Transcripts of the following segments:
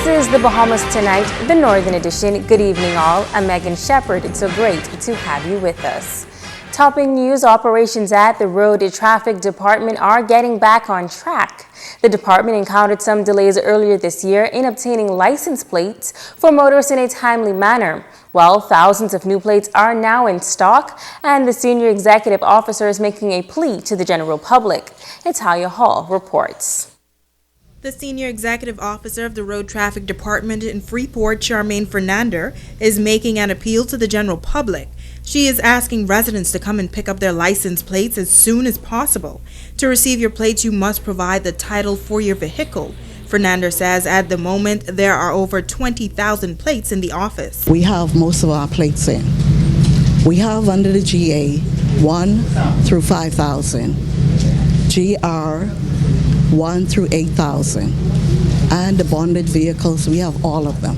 This is the Bahamas Tonight, the Northern Edition. Good evening all. I'm Megan Shepard. It's so great to have you with us. Topping news, operations at the Road Traffic Department are getting back on track. The department encountered some delays earlier this year in obtaining license plates for motorists in a timely manner. Well, thousands of new plates are now in stock, and the senior executive officer is making a plea to the general public. Natalia Hall reports. The Senior Executive Officer of the Road Traffic Department in Freeport, Charmaine Fernandez, is making an appeal to the general public. She is asking residents to come and pick up their license plates as soon as possible. To receive your plates, you must provide the title for your vehicle. Fernandez says at the moment there are over 20,000 plates in the office. We have most of our plates in. We have under the GA 1 through 5,000, GR 1 through 8,000, and the bonded vehicles, we have all of them.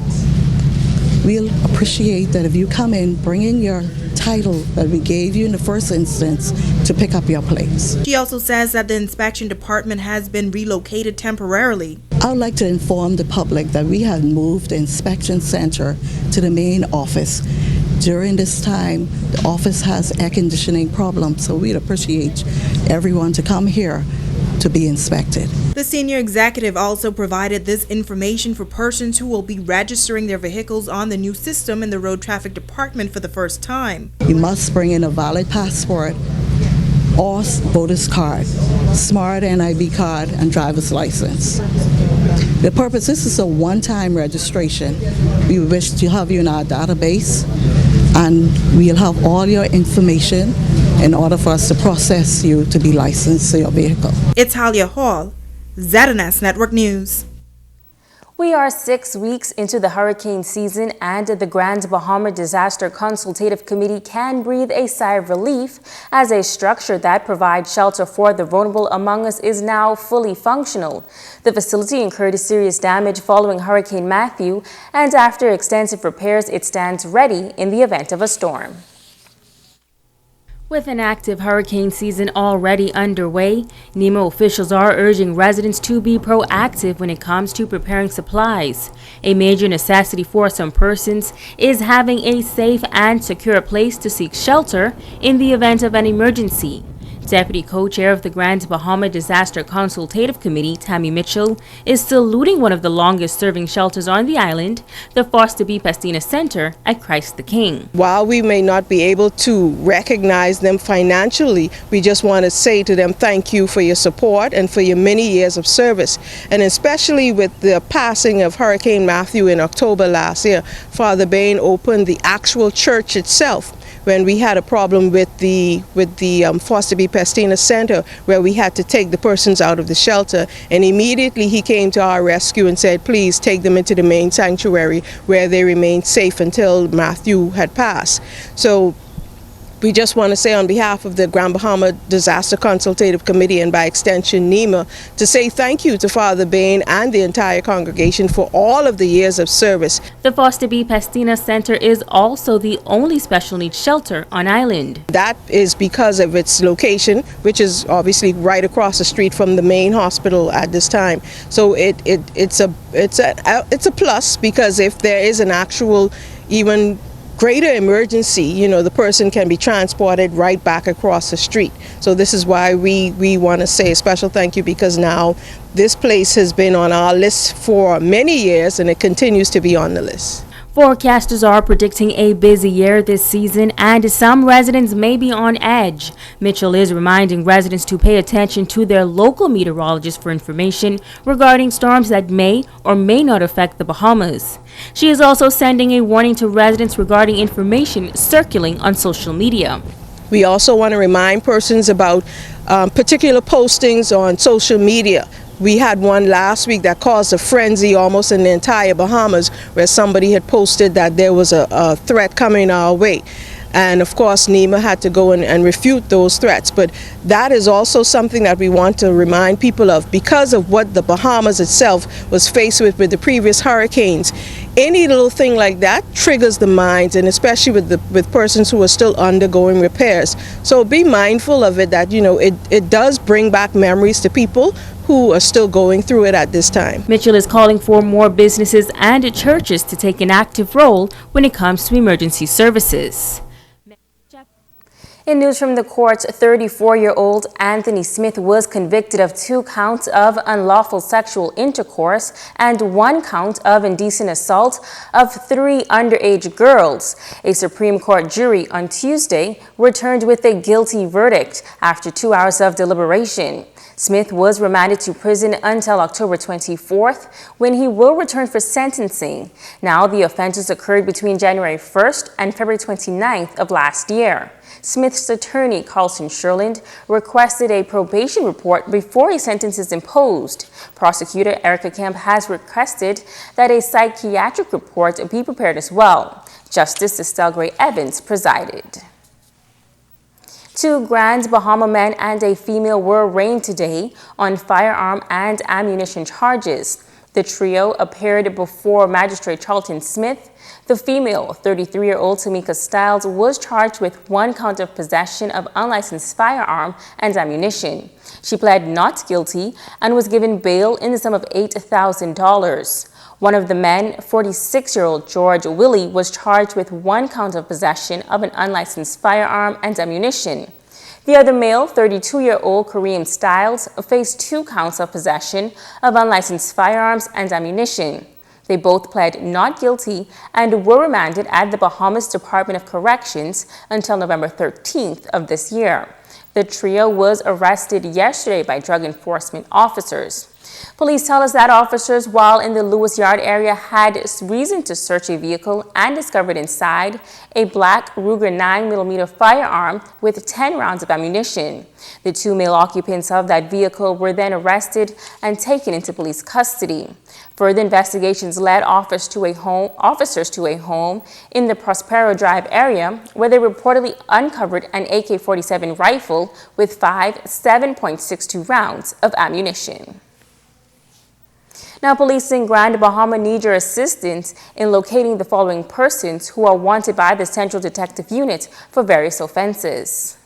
We'll appreciate that if you come in bringing your title that we gave you in the first instance to pick up your plates. She also says that the inspection department has been relocated temporarily. I would like to inform the public that we have moved the inspection center to the main office. During this time, the office has air conditioning problems, so we'd appreciate everyone to come here to be inspected. The senior executive also provided this information for persons who will be registering their vehicles on the new system in the Road Traffic Department for the first time. You must bring in a valid passport or voter's card, smart NIB card, and driver's license. The purpose, this is a one-time registration. We wish to have you in our database, and we'll have all your information in order for us to process you to be licensed to your vehicle. It's Talia Hall, ZNS Network News. We are 6 weeks into the hurricane season, and the Grand Bahama Disaster Consultative Committee can breathe a sigh of relief as a structure that provides shelter for the vulnerable among us is now fully functional. The facility incurred serious damage following Hurricane Matthew, and after extensive repairs, it stands ready in the event of a storm. With an active hurricane season already underway, NEMA officials are urging residents to be proactive when it comes to preparing supplies. A major necessity for some persons is having a safe and secure place to seek shelter in the event of an emergency. Deputy Co-Chair of the Grand Bahama Disaster Consultative Committee, Tammy Mitchell, is saluting one of the longest-serving shelters on the island, the Foster B. Pastina Center at Christ the King. While we may not be able to recognize them financially, we just want to say to them thank you for your support and for your many years of service. And especially with the passing of Hurricane Matthew in October last year, Father Bain opened the actual church itself when we had a problem with the Foster B. Pastina Center, where we had to take the persons out of the shelter, and immediately he came to our rescue and said, please take them into the main sanctuary where they remained safe until Matthew had passed. So we just want to say on behalf of the Grand Bahama Disaster Consultative Committee and by extension NEMA to say thank you to Father Bain and the entire congregation for all of the years of service. The Foster B. Pastina Center is also the only special needs shelter on island. That is because of its location, which is obviously right across the street from the main hospital at this time. So it's a plus, because if there is an actual even greater emergency, you know, the person can be transported right back across the street. So this is why we want to say a special thank you, because now this place has been on our list for many years and it continues to be on the list. Forecasters are predicting a busy year this season, and some residents may be on edge. Mitchell is reminding residents to pay attention to their local meteorologist for information regarding storms that may or may not affect the Bahamas. She is also sending a warning to residents regarding information circulating on social media. We also want to remind persons about particular postings on social media. We had one last week that caused a frenzy almost in the entire Bahamas, where somebody had posted that there was a threat coming our way. And of course, NEMA had to go and refute those threats. But that is also something that we want to remind people of, because of what the Bahamas itself was faced with the previous hurricanes. Any little thing like that triggers the minds, and especially with persons who are still undergoing repairs. So be mindful of it, that, you know, it does bring back memories to people, who are still going through it at this time. Mitchell is calling for more businesses and churches to take an active role when it comes to emergency services. In news from the courts, 34-year-old Anthony Smith was convicted of 2 counts of unlawful sexual intercourse and 1 count of indecent assault of 3 underage girls. A Supreme Court jury on Tuesday returned with a guilty verdict after 2 hours of deliberation. Smith was remanded to prison until October 24th, when he will return for sentencing. Now, the offenses occurred between January 1st and February 29th of last year. Smith's attorney, Carlson Sherland, requested a probation report before a sentence is imposed. Prosecutor Erica Kemp has requested that a psychiatric report be prepared as well. Justice Estelle Gray Evans presided. 2 Grand Bahama men and a female were arraigned today on firearm and ammunition charges. The trio appeared before Magistrate Charlton Smith. The female, 33-year-old Tamika Stiles, was charged with 1 count of possession of unlicensed firearm and ammunition. She pled not guilty and was given bail in the sum of $8,000. One of the men, 46-year-old George Willie, was charged with 1 count of possession of an unlicensed firearm and ammunition. The other male, 32-year-old Kareem Stiles, faced 2 counts of possession of unlicensed firearms and ammunition. They both pled not guilty and were remanded at the Bahamas Department of Corrections until November 13th of this year. The trio was arrested yesterday by drug enforcement officers. Police tell us that officers, while in the Lewis Yard area, had reason to search a vehicle and discovered inside a black Ruger 9mm firearm with 10 rounds of ammunition. The 2 male occupants of that vehicle were then arrested and taken into police custody. Further investigations led officers to a home in the Prospero Drive area, where they reportedly uncovered an AK-47 rifle with 5 7.62 rounds of ammunition. Now, police in Grand Bahama need your assistance in locating the following persons who are wanted by the Central Detective Unit for various offenses.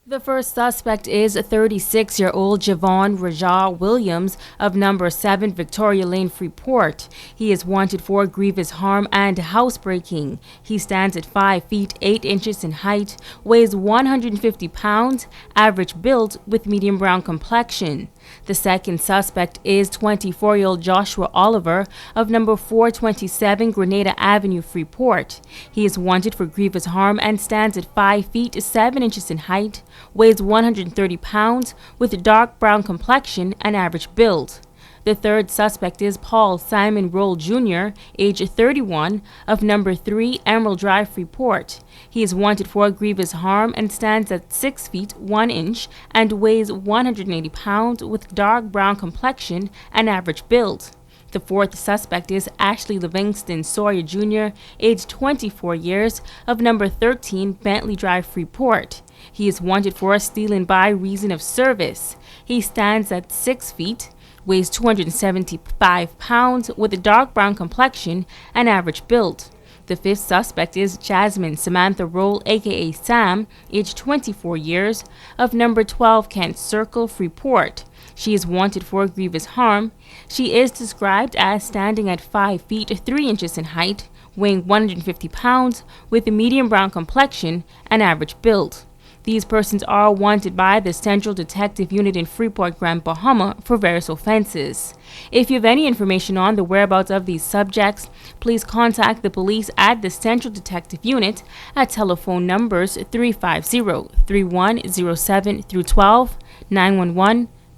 The first suspect is 36-year-old Javon Rajah Williams of number 7 Victoria Lane, Freeport. He is wanted for grievous harm and housebreaking. He stands at 5 feet 8 inches in height, weighs 150 pounds, average build with medium brown complexion. The second suspect is 24-year-old Joshua Oliver of number 427 Grenada Avenue, Freeport. He is wanted for grievous harm and stands at 5 feet 7 inches in height, weighs 130 pounds, with dark brown complexion and average build. The third suspect is Paul Simon Roll Jr., age 31, of number 3 Emerald Drive, Freeport. He is wanted for grievous harm and stands at 6 feet 1 inch and weighs 180 pounds, with dark brown complexion and average build. The fourth suspect is Ashley Livingston Sawyer Jr., age 24 years, of number 13 Bentley Drive, Freeport. He is wanted for stealing by reason of service. He stands at 6 feet, weighs 275 pounds, with a dark brown complexion and average build. The fifth suspect is Jasmine Samantha Roll, aka Sam, age 24 years, of number 12 Kent Circle, Freeport. She is wanted for grievous harm. She is described as standing at 5 feet 3 inches in height, weighing 150 pounds, with a medium brown complexion and average build. These persons are wanted by the Central Detective Unit in Freeport, Grand Bahama for various offenses. If you have any information on the whereabouts of these subjects, please contact the police at the Central Detective Unit at telephone numbers 350-3107-12,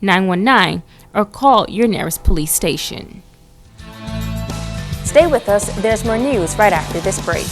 911-919, or call your nearest police station. Stay with us, there's more news right after this break.